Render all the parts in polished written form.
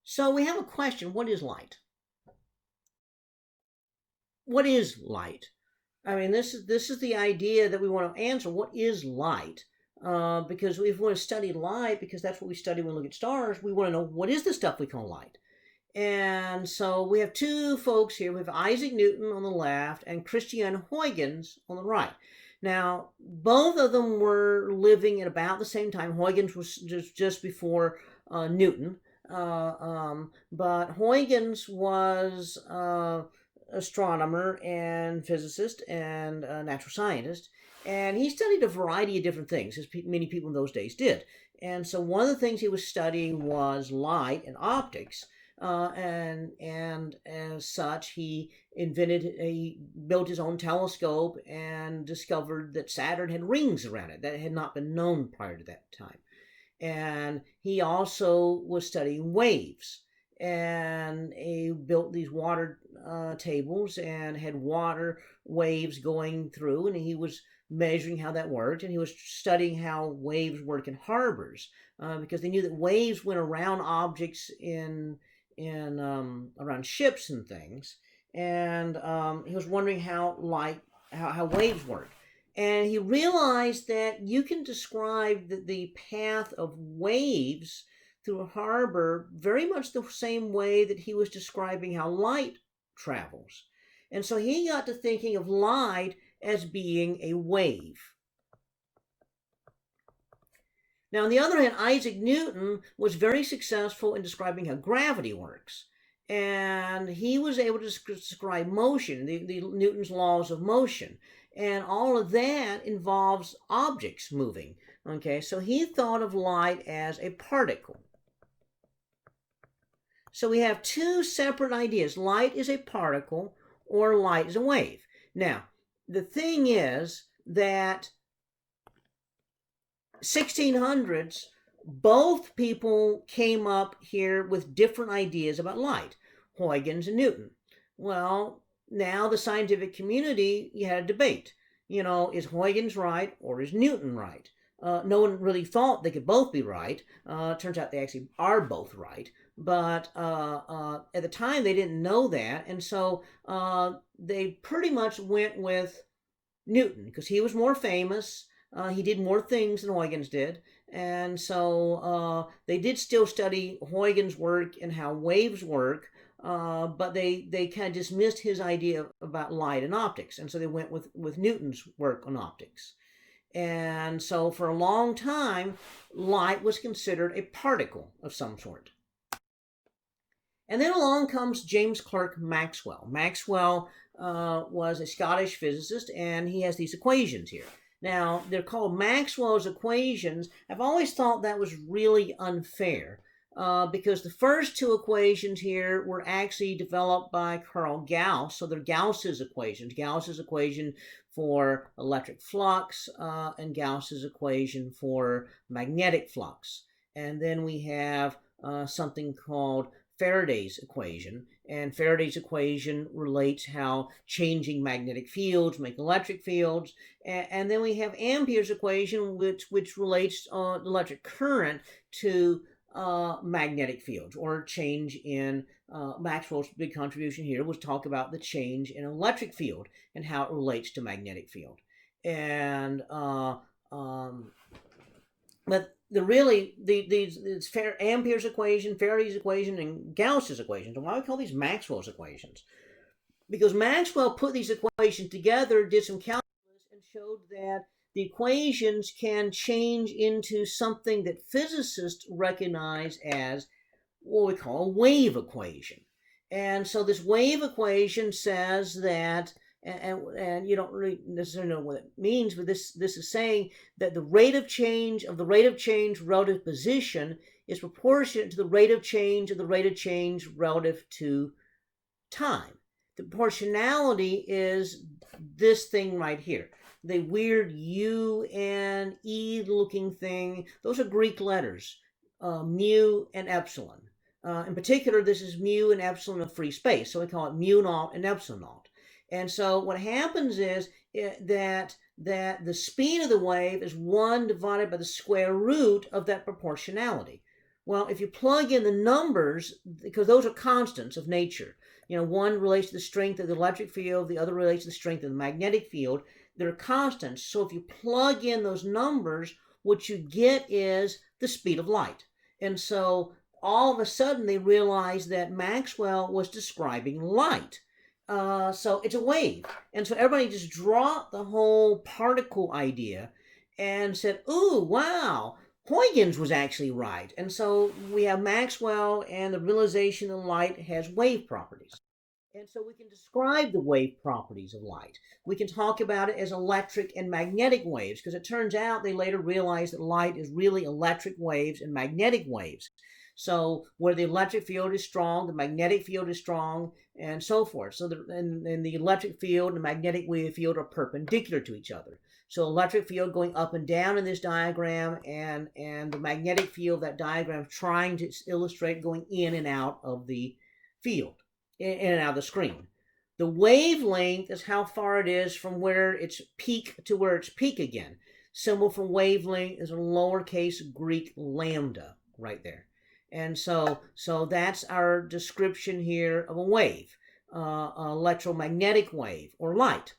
So we have a question. What is light? What is light? I mean, this is the idea that we want to answer. What is light? Because if we want to study light, because that's what we study when we look at stars, we want to know what is the stuff we call light. And so we have two folks here. We have Isaac Newton on the left and Christian Huygens on the right. Now, both of them were living at about the same time. Huygens was just before Newton. But Huygens was astronomer and physicist and natural scientist, and he studied a variety of different things, as many people in those days did. And so one of the things he was studying was light and optics. And as such, he built his own telescope and discovered that Saturn had rings around it that had not been known prior to that time. And he also was studying waves, and he built these water tables and had water waves going through, and he was measuring how that worked, and he was studying how waves work in harbors, because they knew that waves went around objects in around ships and things, and he was wondering how waves work. And he realized that you can describe the path of waves through a harbor very much the same way that he was describing how light travels. And so he got to thinking of light as being a wave. Now, on the other hand, Isaac Newton was very successful in describing how gravity works. And he was able to describe motion, the Newton's laws of motion. And all of that involves objects moving. Okay, so he thought of light as a particle. So we have two separate ideas. Light is a particle, or light is a wave. Now, the thing is that 1600s, both people came up here with different ideas about light, Huygens and Newton. Well, now the scientific community, you had a debate. Is Huygens right or is Newton right? No one really thought they could both be right. Turns out they actually are both right. But at the time, they didn't know that. And so they pretty much went with Newton because he was more famous. He did more things than Huygens did. And so they did still study Huygens' work and how waves work. But they kind of dismissed his idea about light and optics. And so they went with Newton's work on optics. And so for a long time, light was considered a particle of some sort. And then along comes James Clerk Maxwell. Maxwell was a Scottish physicist, and he has these equations here. Now, they're called Maxwell's equations. I've always thought that was really unfair. Because the first two equations here were actually developed by Carl Gauss, so they're Gauss's equations. Gauss's equation for electric flux and Gauss's equation for magnetic flux. And then we have something called Faraday's equation, and Faraday's equation relates how changing magnetic fields make electric fields, and then we have Ampere's equation, which relates electric current to magnetic fields, or change in Maxwell's big contribution here was talk about the change in electric field and how it relates to magnetic field. And but it's Ampere's equation, Faraday's equation, and Gauss's equations. And why do we call these Maxwell's equations? Because Maxwell put these equations together, did some calculus, and showed that the equations can change into something that physicists recognize as what we call a wave equation. And so this wave equation says that, and you don't really necessarily know what it means, but this is saying that the rate of change relative position is proportionate to the rate of change relative to time. The proportionality is this thing right here. The weird U and E looking thing, those are Greek letters, mu and epsilon. In particular, this is mu and epsilon of free space, so we call it mu naught and epsilon naught. And so what happens is that the speed of the wave is 1 divided by the square root of that proportionality. Well, if you plug in the numbers, because those are constants of nature, one relates to the strength of the electric field, the other relates to the strength of the magnetic field. They're constants. So if you plug in those numbers, what you get is the speed of light. And so all of a sudden they realized that Maxwell was describing light. So it's a wave. And so everybody just dropped the whole particle idea and said, ooh, wow, Huygens was actually right. And so we have Maxwell and the realization that light has wave properties. And so we can describe the wave properties of light. We can talk about it as electric and magnetic waves, because it turns out they later realized that light is really electric waves and magnetic waves. So where the electric field is strong, the magnetic field is strong, and so forth. So the electric field and the magnetic wave field are perpendicular to each other. So electric field going up and down in this diagram, and the magnetic field, that diagram trying to illustrate going in and out of the field, in and out of the screen. The wavelength is how far it is from where it's peak to where it's peak again. Symbol for wavelength is a lowercase Greek lambda right there. And so that's our description here of a wave, electromagnetic wave or light.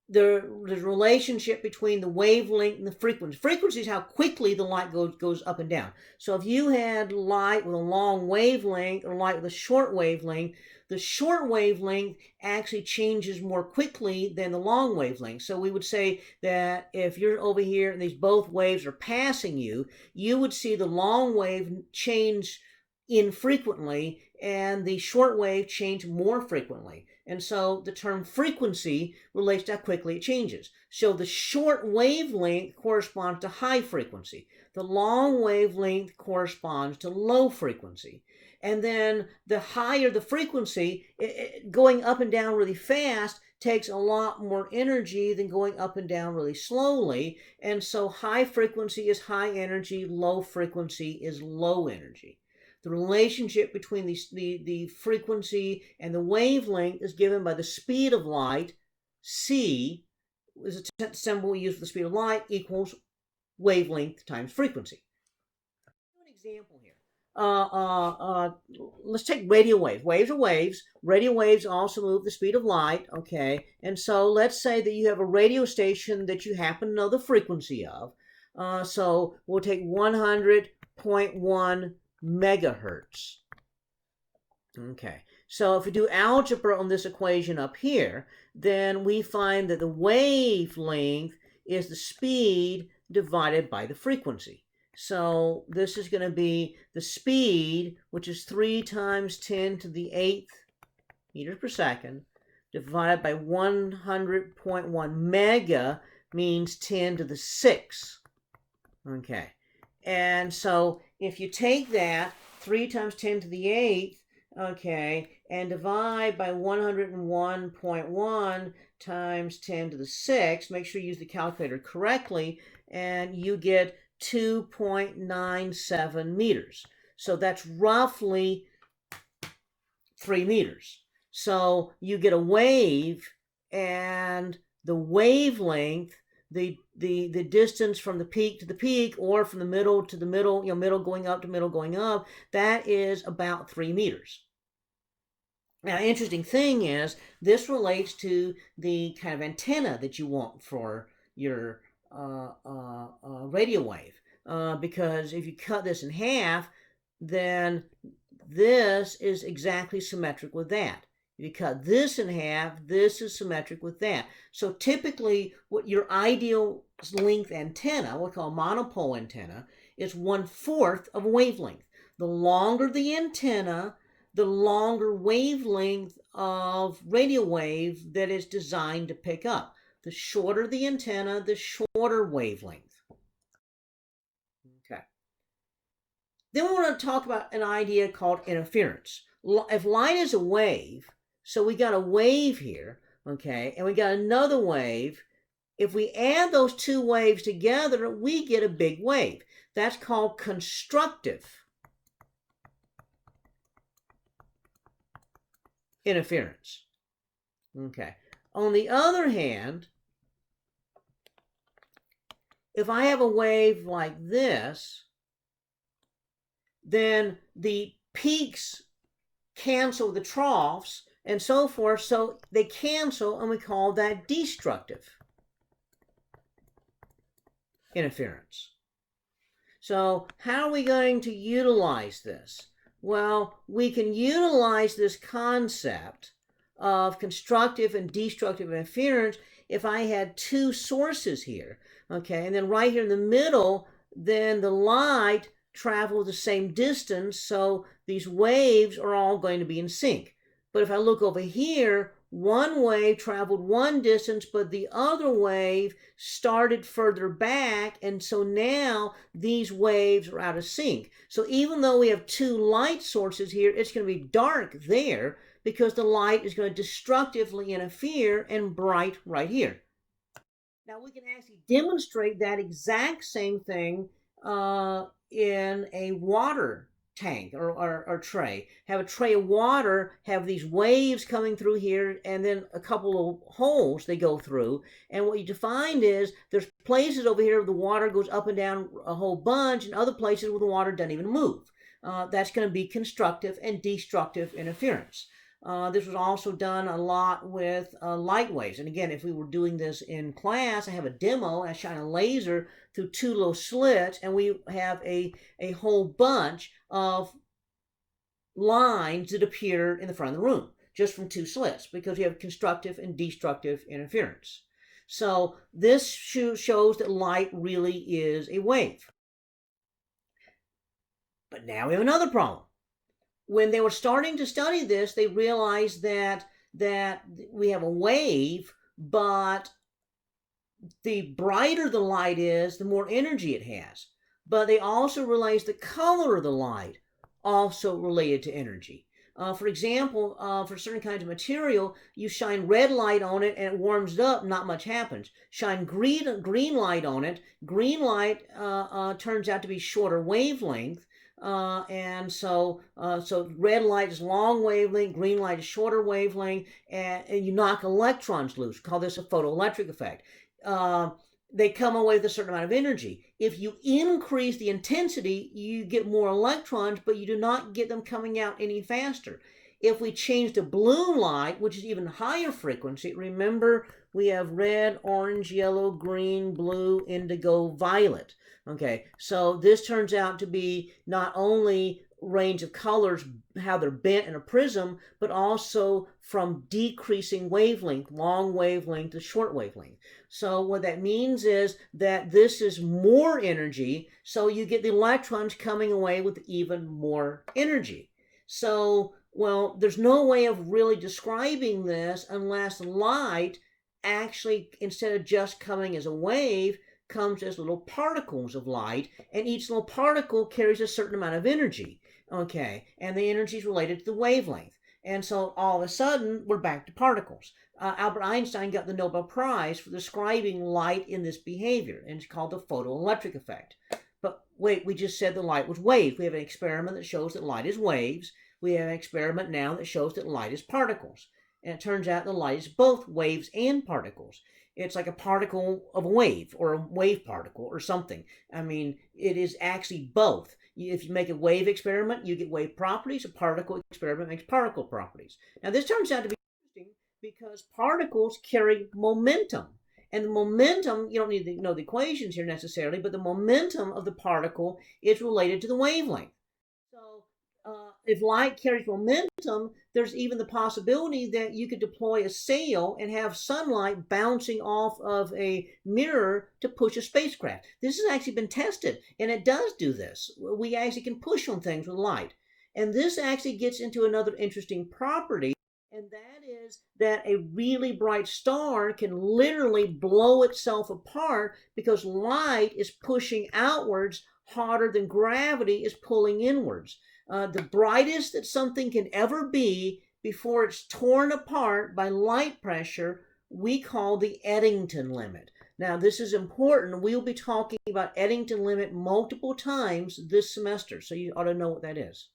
The relationship between the wavelength and the frequency. Frequency is how quickly the light goes up and down. So if you had light with a long wavelength or light with a short wavelength, the short wavelength actually changes more quickly than the long wavelength. So we would say that if you're over here and these both waves are passing you, you would see the long wave change infrequently and the short wave change more frequently. And so the term frequency relates to how quickly it changes. So the short wavelength corresponds to high frequency. The long wavelength corresponds to low frequency. And then the higher the frequency, going up and down really fast takes a lot more energy than going up and down really slowly. And so high frequency is high energy, low frequency is low energy. The relationship between the frequency and the wavelength is given by the speed of light. C is a symbol we use for the speed of light, equals wavelength times frequency. An example here. Let's take radio waves. Waves are waves. Radio waves also move the speed of light, okay? And so let's say that you have a radio station that you happen to know the frequency of. So we'll take 100.1 megahertz. Okay, so if we do algebra on this equation up here, then we find that the wavelength is the speed divided by the frequency. So this is going to be the speed, which is 3 times 10 to the 8th meters per second, divided by 100.1 mega means 10 to the 6th. Okay. And so if you take that, 3 times 10 to the 8th, okay, and divide by 101.1 times 10 to the 6th, make sure you use the calculator correctly, and you get 2.97 meters. So that's roughly 3 meters. So you get a wave, and the wavelength, the distance from the peak to the peak, or from the middle to the middle, middle going up to middle going up, that is about 3 meters. Now, the interesting thing is, this relates to the kind of antenna that you want for your radio wave. Because if you cut this in half, then this is exactly symmetric with that. If you cut this in half, this is symmetric with that. So typically, what your ideal length antenna, what we call a monopole antenna, is 1/4 of a wavelength. The longer the antenna, the longer wavelength of radio wave that is designed to pick up. The shorter the antenna, the shorter wavelength. Okay. Then we want to talk about an idea called interference. If light is a wave, so we got a wave here, okay, and we got another wave. If we add those two waves together, we get a big wave. That's called constructive interference. Okay. On the other hand, if I have a wave like this, then the peaks cancel the troughs and so forth, so they cancel, and we call that destructive interference. So how are we going to utilize this? Well, we can utilize this concept of constructive and destructive interference if I had two sources here, okay, and then right here in the middle, then the light travels the same distance, so these waves are all going to be in sync. But if I look over here, one wave traveled one distance, but the other wave started further back, and so now these waves are out of sync. So even though we have two light sources here, it's going to be dark there because the light is going to destructively interfere and bright right here. Now we can actually demonstrate that exact same thing in a water tank or tray. Have a tray of water, have these waves coming through here, and then a couple of holes they go through. And what you find is there's places over here where the water goes up and down a whole bunch, and other places where the water doesn't even move. That's going to be constructive and destructive interference. This was also done a lot with light waves. And again, if we were doing this in class, I have a demo, and I shine a laser through two little slits, and we have a whole bunch of lines that appear in the front of the room, just from two slits, because we have constructive and destructive interference. So this shows that light really is a wave. But now we have another problem. When they were starting to study this, they realized that we have a wave, but the brighter the light is, the more energy it has. But they also realized the color of the light also related to energy. For example, for certain kinds of material, you shine red light on it and it warms up, not much happens. Shine green light on it, green light turns out to be shorter wavelength. And so red light is long wavelength, green light is shorter wavelength, and you knock electrons loose. We call this a photoelectric effect. They come away with a certain amount of energy. If you increase the intensity, you get more electrons, but you do not get them coming out any faster. If we change the blue light, which is even higher frequency, remember we have red, orange, yellow, green, blue, indigo, violet. Okay, so this turns out to be not only range of colors, how they're bent in a prism, but also from decreasing wavelength, long wavelength to short wavelength. So what that means is that this is more energy, so you get the electrons coming away with even more energy. So, well, there's no way of really describing this unless light actually, instead of just coming as a wave, comes as little particles of light, and each little particle carries a certain amount of energy. Okay, and the energy is related to the wavelength. And so all of a sudden, we're back to particles. Albert Einstein got the Nobel Prize for describing light in this behavior, and it's called the photoelectric effect. But wait, we just said the light was waves. We have an experiment that shows that light is waves. We have an experiment now that shows that light is particles. And it turns out the light is both waves and particles. It's like a particle of a wave, or a wave particle, or something. I mean, it is actually both. If you make a wave experiment, you get wave properties. A particle experiment makes particle properties. Now, this turns out to be interesting because particles carry momentum. And the momentum, you don't need to know the equations here necessarily, but the momentum of the particle is related to the wavelength. So if light carries momentum, there's even the possibility that you could deploy a sail and have sunlight bouncing off of a mirror to push a spacecraft. This has actually been tested, and it does do this. We actually can push on things with light. And this actually gets into another interesting property, and that is that a really bright star can literally blow itself apart because light is pushing outwards harder than gravity is pulling inwards. The brightest that something can ever be before it's torn apart by light pressure, we call the Eddington Limit. Now, this is important. We'll be talking about Eddington Limit multiple times this semester, so you ought to know what that is.